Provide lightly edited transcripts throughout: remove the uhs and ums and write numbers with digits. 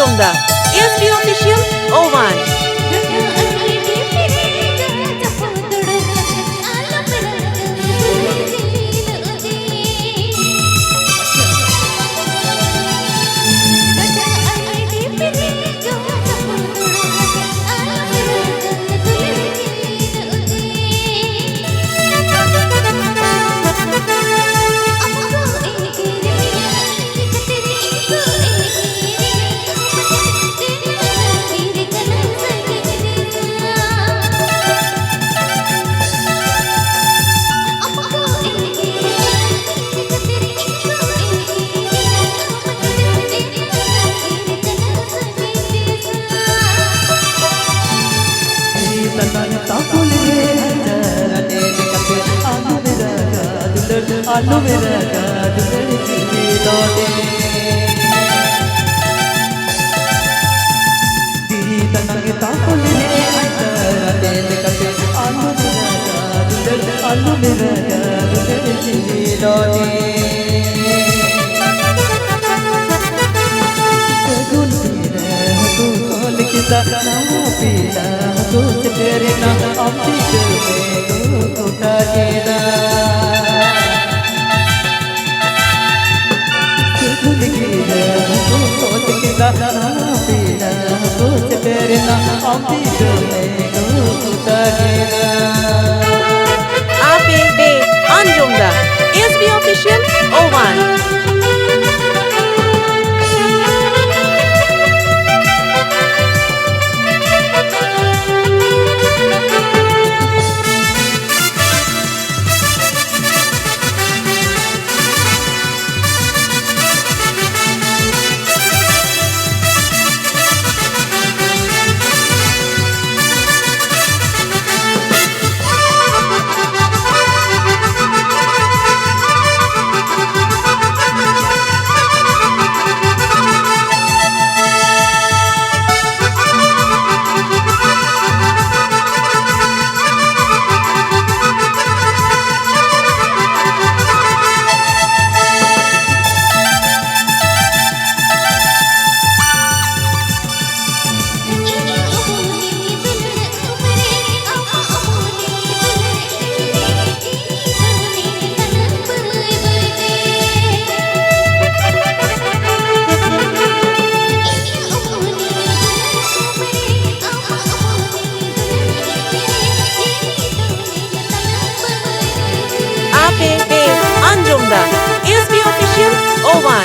Anjum'da SB Official O1. आलू मेरा गाजर की लौटे दी तनंग तापुल ने अंतर तेल कटे आलू मेरा गाजर की लौटे गुल पीला तू कौल किसा नाम पीला तू तेरे ना अम्मी करे तू Takeda APB Anjum'da SB Official O1. APB Anjum'da SB Official O1.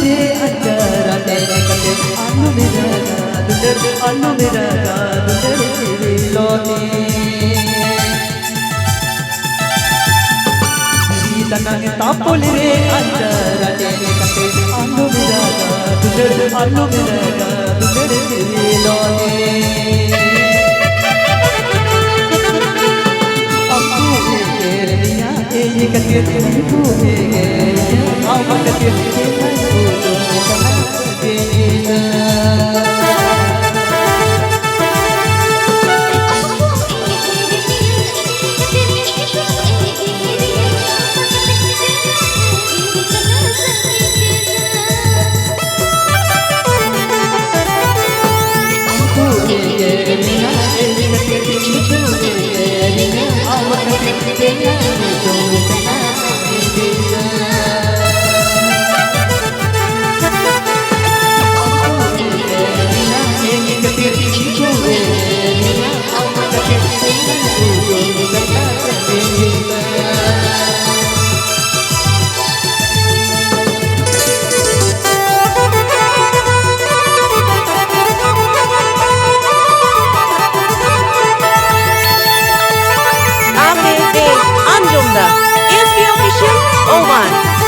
रे अंजरा तेरे कटे आलू मेरा दुलर आलू मेरा दुलर तेरे लोटे तनांगे तापोल रे अंजरा तेरे कटे आलू मेरा दुलर आलू मेरा दुलर तेरे लोटे ये कते तू है आओ कते Anjumda, SB Official 01.